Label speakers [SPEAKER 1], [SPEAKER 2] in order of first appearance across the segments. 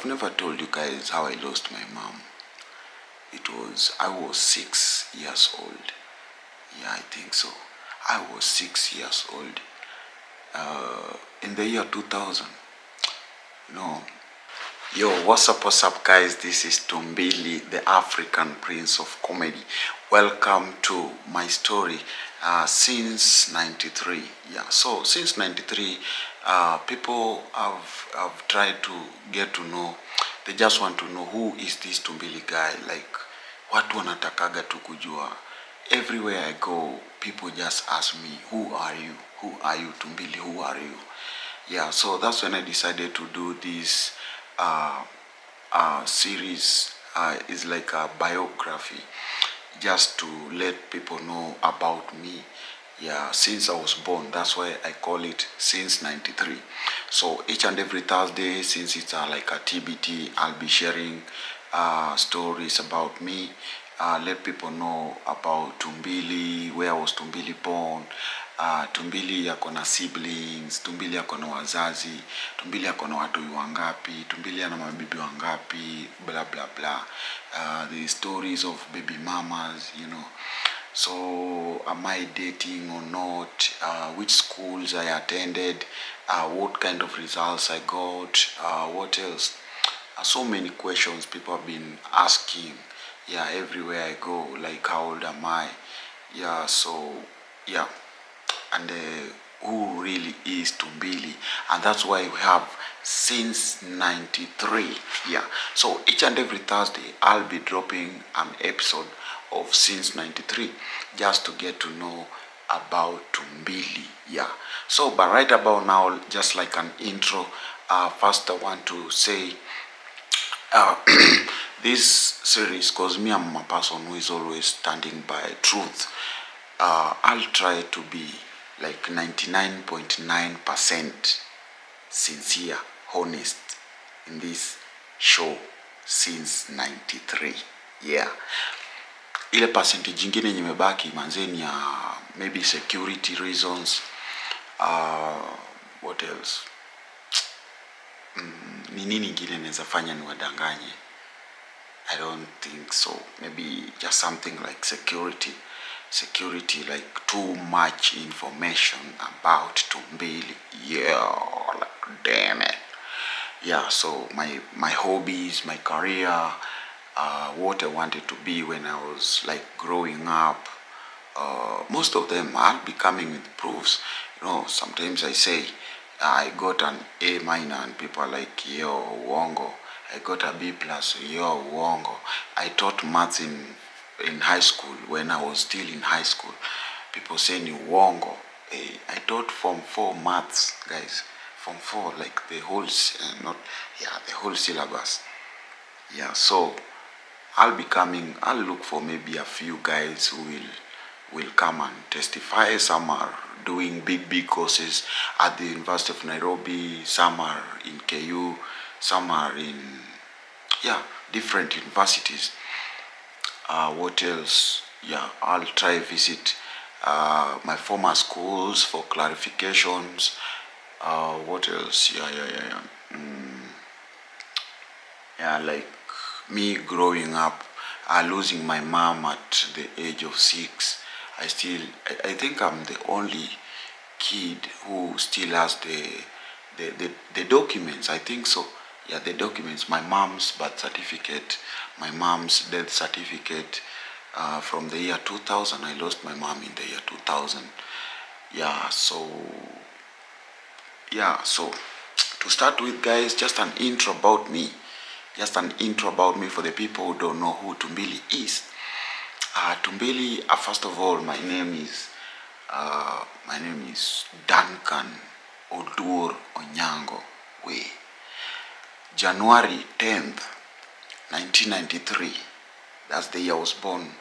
[SPEAKER 1] never told you guys how I lost my mom. I was 6 years old. Yeah, I think so. I was 6 years old. In the year 2000. No. Yo, what's up guys? This is 2MBILI, the African Prince of Comedy. Welcome to my story since 93. Yeah, so since 93, people have tried to get to know. They just want to know who is this 2MBILI guy. Like, watu wanatakaga tu kujua. Everywhere I go, people just ask me, who are you? Who are you, 2MBILI? Who are you? Yeah, so that's when I decided to do this series. Is like a biography, just to let people know about me. Yeah, since I was born. That's why I call it since 93. So each and every Thursday, since it's like a TBT, I'll be sharing stories about me. Let people know about 2MBILI, where was 2MBILI born, 2MBILI yako na siblings, 2MBILI yako na wazazi, 2MBILI yako na watu wangapi, 2MBILI ana mabibi wangapi, blah blah blah. The stories of baby mamas, you know. So am I dating or not, which schools I attended, what kind of results I got, what else. So many questions people have been asking. Yeah, everywhere I go, like how old am I? Yeah, so yeah. And who really is 2MBILI? And that's why we have since 93. Yeah, so each and every Thursday I'll be dropping an episode of since 93, just to get to know about 2MBILI. Yeah, so but right about now, just like an intro, first I want to say this series, because me, I'm a person who is always standing by truth. I'll try to be like 99.9% sincere, honest in this show since 93. Yeah, ile percentage ingine nyimebaki manzeni ya maybe security reasons. What else? Ni nini ingine naweza fanya niwadanganye? I don't think so. Maybe just something like security, like too much information about 2MBILI. Yeah, like damn it. Yeah, so my hobbies, my career, what I wanted to be when I was like growing up, most of them I'll be coming with proofs. You know, sometimes I say I got an A minor and people are like, yo, uongo. I got a B plus, yo, uongo. I taught maths in high school. When I was still in high school, people say ni uongo. I taught Form 4 maths, guys. Form 4, like the whole, the whole syllabus. Yeah, so I'll look for maybe a few guys who will come and testify. Some are doing big courses at the University of Nairobi. Some are in KU. Some are in, different universities. What else? Yeah, I'll try visit my former schools for clarifications. What else? Yeah, like me growing up, losing my mom at the age of 6. I think I'm the only kid who still has the documents. I think so. Yeah, the documents. My mom's birth certificate, my mom's death certificate from the year 2000. I lost my mom in the year 2000. Yeah, so to start with, guys, just an intro about me. Just an intro about me for the people who don't know who 2MBILI is. 2MBILI, first of all, my name is Duncan Odur Onyango Way. January 10th, 1993. That's the year I was born.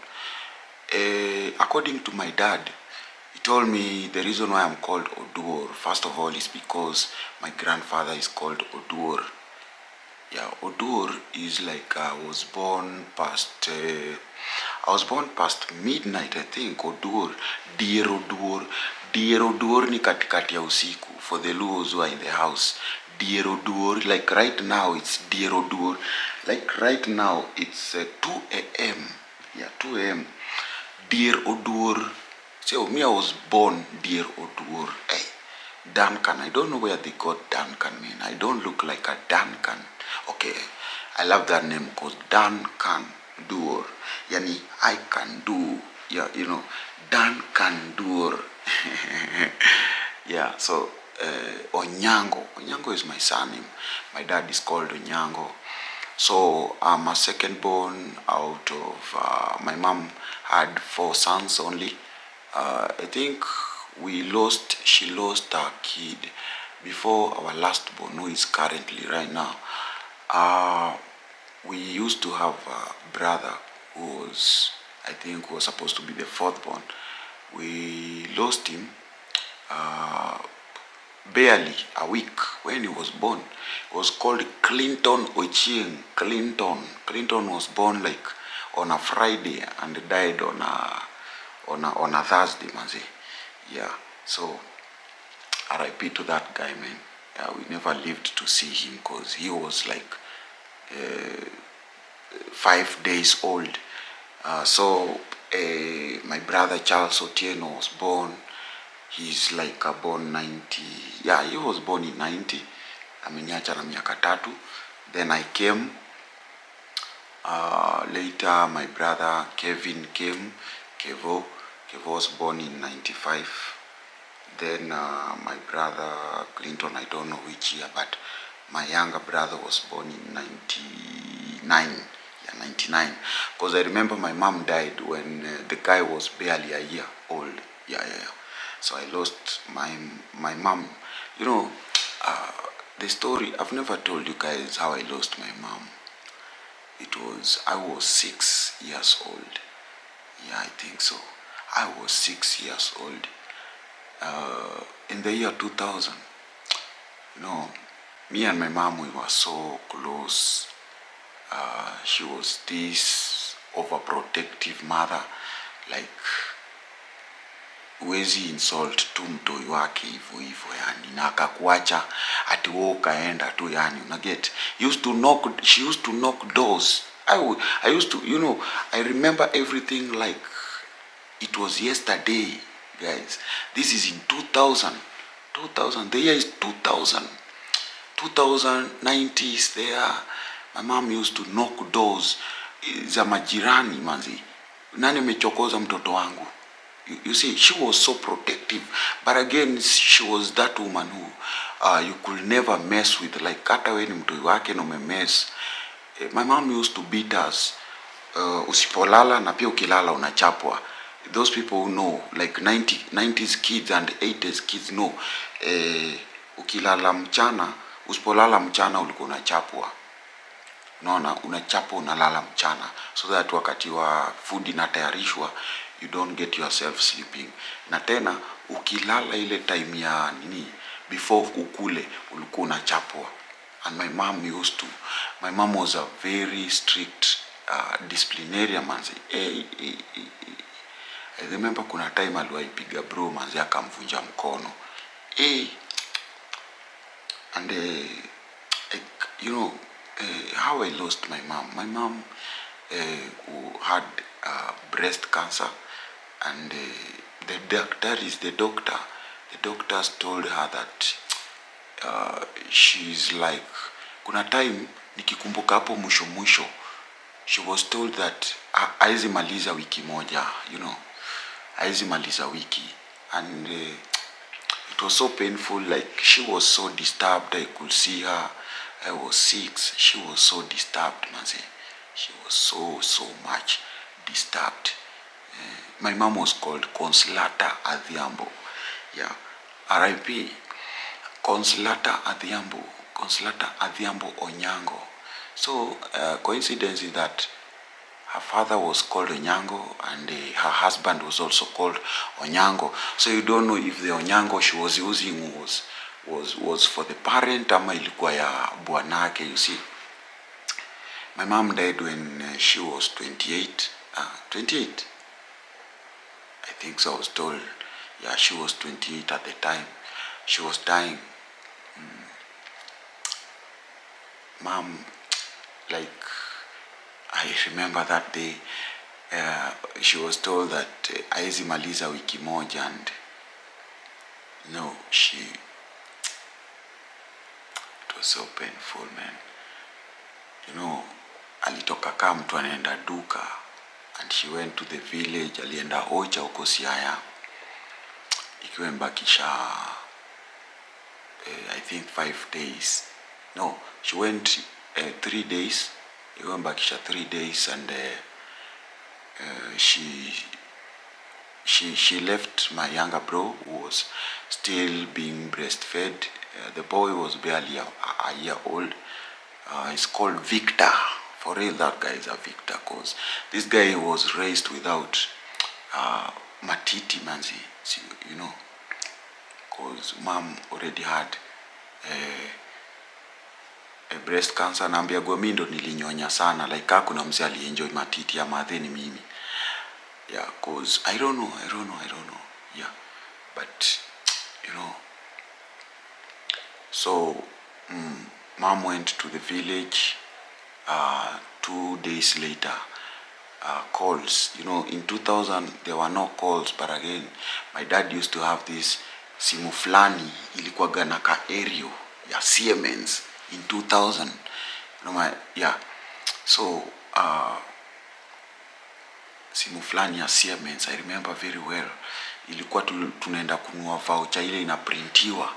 [SPEAKER 1] According to my dad, he told me the reason why I'm called Odur, first of all, is because my grandfather is called Odur. Yeah, Odur is like I was born past midnight, I think. Odur, dear Odur ni katikati ya usiku. For the Luos who are in the house, Diero Duor. Like right now it's Diero Duor. Like right now it's 2 a.m. Yeah, 2 a.m. Dear Odur. So me, I was born Dear Odur. Hey, Duncan. I don't know where they got Duncan mean. I don't look like a Duncan. Okay, I love that name because Duncan Dur. Yani I can do. Yeah, you know, Duncan Dur. Yeah. So Onyango. Onyango is my surname. My dad is called Onyango. So I'm a second born out of my mom had 4 sons only. I think she lost her kid before our last born, who is currently right now. We used to have a brother who was, I think, was supposed to be the 4th born. We lost him barely a week when he was born. He was called Clinton Ochieng. Clinton was born like on a Friday and died on a Thursday, manzi. Yeah. So RIP to that guy, man. Yeah, we never lived to see him because he was like 5 days old. My brother Charles Otieno was born. He's like a born 90. Yeah, he was born in 90. Ameniacha na miaka 3. Then I came. Later, my brother Kevin came. Kevo was born in 95. Then my brother Clinton, I don't know which year, but my younger brother was born in 99. Yeah, 99. Because I remember my mom died when the guy was barely a year old. Yeah. So I lost my mom. You know, the story, I've never told you guys how I lost my mom. I was 6 years old. Yeah, I think so. I was 6 years old. In the year 2000, you know, me and my mom, we were so close. She was this overprotective mother. Like, huwezi insult tu mtoi wake hivyo hivyo yani, na akakuacha ati wewe ukaenda tu yani, unaget. She used to knock doors. I used to, you know, I remember everything like it was yesterday, guys. This is in 2000. The year is 2000. 2090 is there. My mom used to knock doors za majirani, manzi. Nani amechokoza mtoto wangu? You see, she was so protective. But again, she was that woman who you could never mess with. Like, hata we ni mtoi wake na umemess. My mom used to beat us. Usipolala na pia ukilala unachapwa. Those people who know, like 90s kids and 80s kids know. Ukilala mchana, usipolala mchana ulikuwa unachapwa. Unaona, unachapwa unalala mchana. So that wakati wa food inatayarishwa, you don't get yourself sleeping. Na tena ukilala ile time ya nini before ukule ulikuwa unachapwa. And my mom was a very strict disciplinarian, manzi. I remember kuna time aliwaipiga bro, manzi, akamvunja mkono. And you know how I lost my mom. My mom who had breast cancer, and the doctors told her that she's like, kuna time nikikumbuka hapo mwisho, she was told that haizi maliza wiki moja, you know, haizi maliza wiki. And it was so painful. Like, she was so disturbed. I could see her. I was 6. She was so disturbed, manzi. She was so much disturbed. My mom was called Consolata Adhiambo. Yeah, R.I.P. Consolata Adhiambo Onyango. So coincidence is that her father was called Onyango and her husband was also called Onyango. So you don't know if the Onyango she was using was for the parent ama ilikuwa ya bwanake, you see. My mom died when she was 28. 28? I think so, I was told. Yeah, she was 28 at the time. She was dying. mom, like, I remember that day, she was told that haezi maliza wiki moja, and no, it was so painful, man. Alitoka kama mtu anaenda duka, and she went to the village. Alienda Ocha huko Siaya, ikiwa mbakisha I think 5 days. No, she went 3 days. Ikiwa mbakisha 3 days, and she left my younger bro, who was still being breastfed. The boy was barely a year old. He's called Victor. For real, that guy is a Victor, cause this guy was raised without matiti, manzi. Cause mom already had a breast cancer. Naambia mimi ndo nilinyonya sana, like hakuna mzee alienjoy matiti ya madhe ni mimi. Yeah, cause I don't know. Yeah, but so mom went to the village. 2 days later, calls. In 2000 there were no calls, but again, my dad used to have this simu flani ilikuwa gana ka aerial ya Siemens in 2000. So simu flani ya Siemens, I remember very well. Ilikuwa tunaenda kununua voucher, ile inaprintiwa.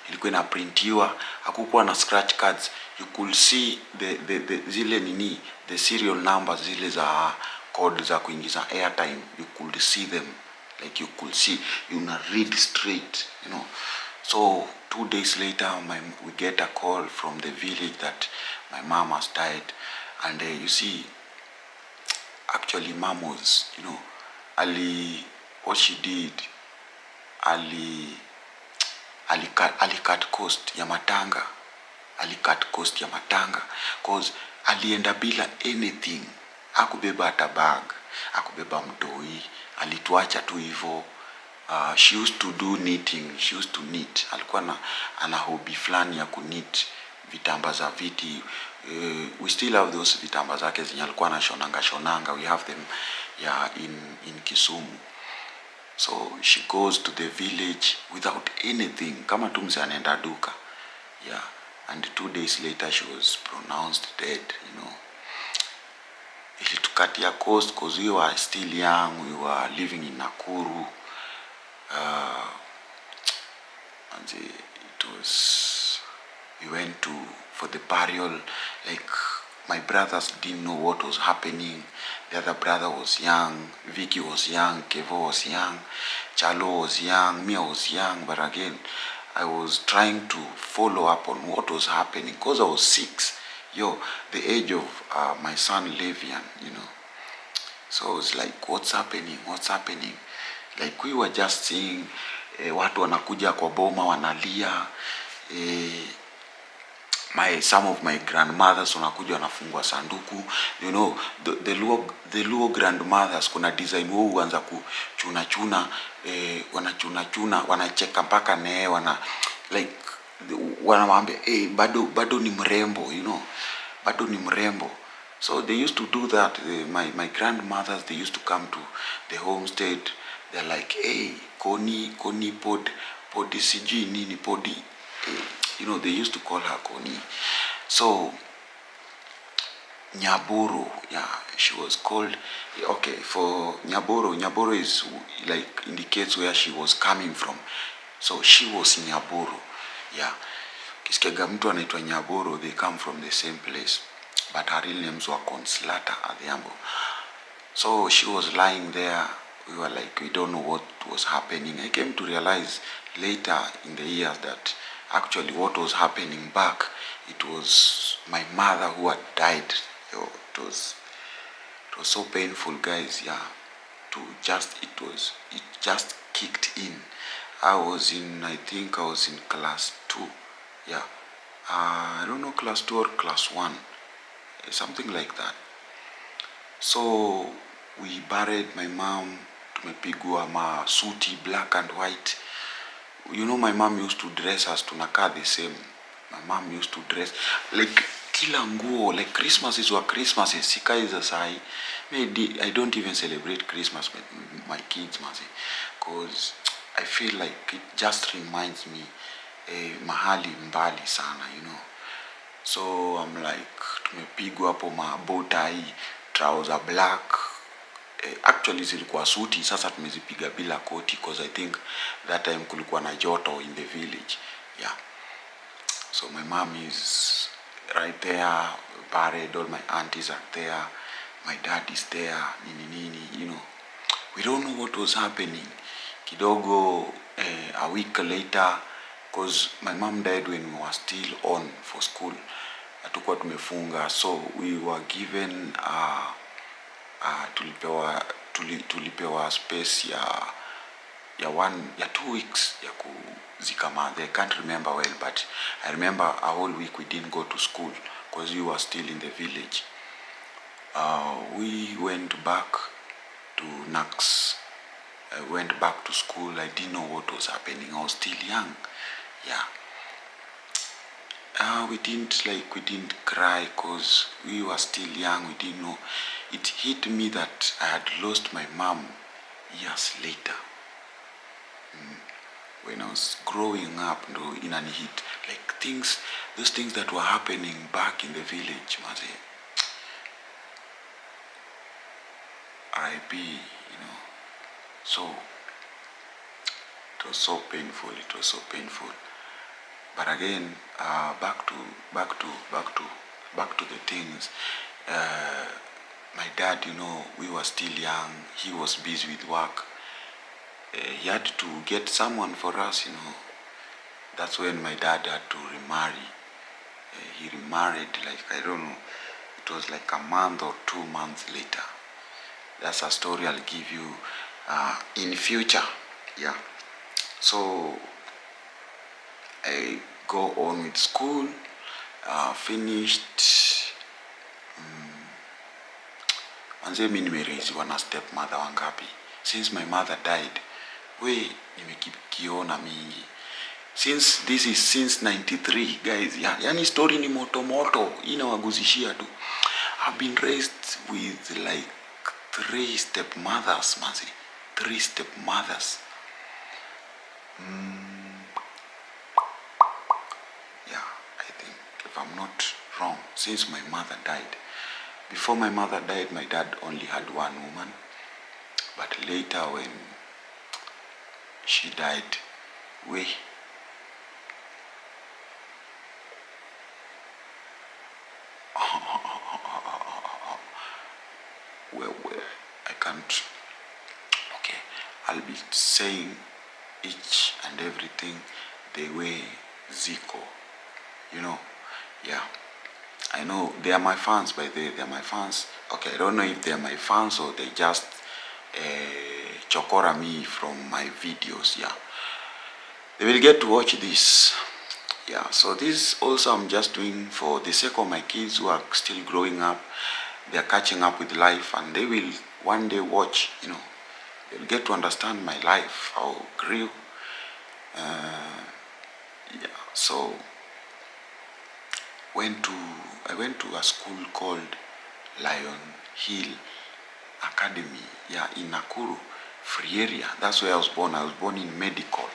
[SPEAKER 1] Ilikuwa inaprintiwa, hakukuwa na scratch cards. You could see the serial numbers, zile za code za kuingiza airtime. You could see them, like you could see, read straight, So 2 days later, we get a call from the village that my mom has died. And you see, actually mom was, what she did, alicut cost ya matanga. Cause alienda bila anything. Hakubeba hata bag, hakubeba mtoi, alituacha tu hivyo. She used to do knitting, she used to knit. Alikuwa ana hobby flani ya knit vitamba za viti. We still have those vitamba zake zenye alikuwa anashonanga. We have them in Kisumu. So she goes to the village without anything, kama tu mzee anaenda duka. Yeah, and 2 days later she was pronounced dead. Ilitukatia cost, cause we were still young. We were living in Nakuru. And we went for the burial. Like, my brothers didn't know what was happening. The other brother was young, Vicky was young, Kevo was young, Chalo was young, Mia was young. But again, I was trying to follow up on what was happening, because I was 6, the age of my son Levian, So I was like, what's happening? Like, we were just seeing watu wanakuja kwa boma wanalia. Some of my grandmothers wanakuja wanafungua sanduku. The Luo grandmothers, kuna design wao huanza kuchuna wanachuna, wanacheka mpaka like wanamwambia bado ni mrembo, bado ni mrembo. So they used to do that. My grandmothers, they used to come to the homestead. They're like, Koni podi sijui nini podi. They used to call her Koni. So Nyaboro, she was called. Okay, for Nyaboro is like indicates where she was coming from. So she was Nyaboro. Kisikiaga mtu anaitwa Nyaboro, they come from the same place, but her real names were Consolata Adhiambo. So she was lying there. We were like, we don't know what was happening. I came to realize later in the years that actually what was happening back, it was my mother who had died. It was so painful, guys. It just kicked in. I think I was in class 2. I don't know, class 2 or class 1, something like that. So we buried my mom. Tumepigwa masuti black and white. My mom used to dress us tunakaa the same. My mom used to dress like kila nguo, like Christmases were Christmases. Sikai za sahi. I don't even celebrate Christmas with my kids, because I feel like it just reminds me mahali mbali sana, So I'm like, tumepigwa hapo bow tie, trouser black. Actually zilikuwa suti, sasa tumezipiga bila koti, because I think that time kulikuwa na joto in the village. Yeah. So my mom is right there, buried, all my aunties are there, my dad is there, nini, We don't know what was happening. Kidogo, a week later, because my mom died when we were still on for school. Hatukuwa tumefunga, so we were given tulipewa space ya 2 weeks ya kuzika mother. I can't remember well, but I remember a whole week we didn't go to school because we were still in the village. We went back to Nax. I went back to school. I didn't know what was happening. I was still young. Yeah. We didn't cry because we were still young. We didn't know. It hit me that I had lost my mom years later. When I was growing up, inanihit like those things that were happening back in the village, R.I.P. So it was so painful. But again, back to the things. My dad, we were still young. He was busy with work. He had to get someone for us, That's when my dad had to remarry. He remarried, I don't know, it was like a month or 2 months later. That's a story I'll give you in future. Yeah. So I go on with school, finished. Manze mimi nimeraisiwa na stepmother wangapi. Since my mother died, nimekiona mingi. This is since 93, guys. Yani story ni moto. Inawaguzishia tu. I've been raised with 3 stepmothers, 3 stepmothers. Yeah, I think, if I'm not wrong, since my mother died. Before my mother died, my dad only had one woman. But later when she died, I can't. Okay, I'll be saying each and everything the way Zico, yeah. I know they are my fans, by the way. They are my fans. Okay, I don't know if they are my fans or they just chokora me from my videos. Yeah, they will get to watch this. Yeah, so this also I'm just doing for the sake of my kids who are still growing up. They are catching up with life, and they will one day watch. They'll get to understand my life, how I grew. Yeah, so I went to a school called Lion Hill Academy, in Nakuru, free area. That's where I was born. I was born in medical,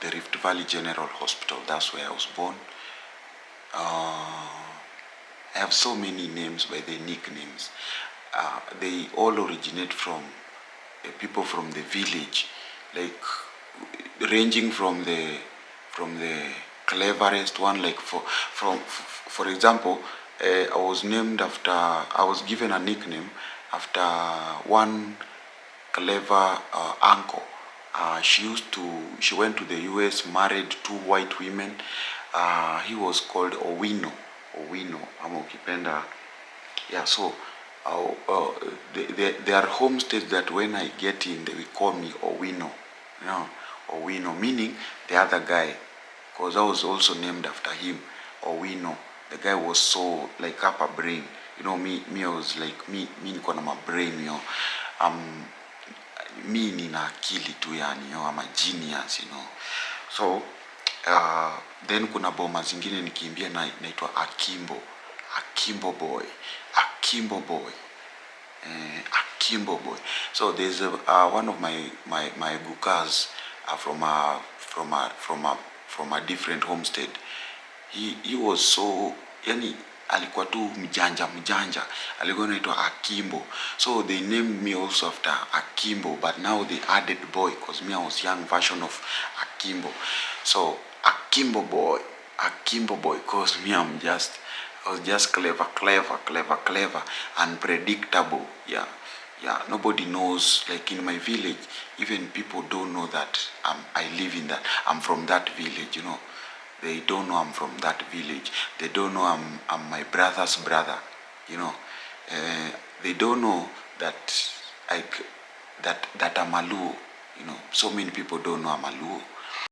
[SPEAKER 1] the Rift Valley General Hospital. That's where I was born. I have so many names by the nicknames. They all originate from people from the village, ranging from the cleverest one, for example, I was given a nickname after one clever uncle. She went to the US, married 2 white women. He was called Owino, ama ukipenda. Yeah, so there are homesteads that when I get in, they will call me Owino. Owino, meaning the other guy, because I was also named after him, Owino. The guy was so upper brain. Me I was me niko na my brain, mi nina akili tu yani, I'm a genius, so then kuna boma zingine nikiimbia naitwa Akimbo boy, Akimbo boy, Akimbo boy. So there's one of my gukas from a different homestead. He was so, yani alikuwa tu mjanja, alikuwa anaitwa Akimbo, so they named me also after Akimbo, but now they added boy because me I was young version of Akimbo. So Akimbo boy, because me I was just clever, unpredictable. Yeah, nobody knows, like in my village, even people don't know that I live in that, I'm from that village, They don't know I'm from that village. They don't know I'm my brother's brother, They don't know that I'm a Luo, So many people don't know I'm a Luo.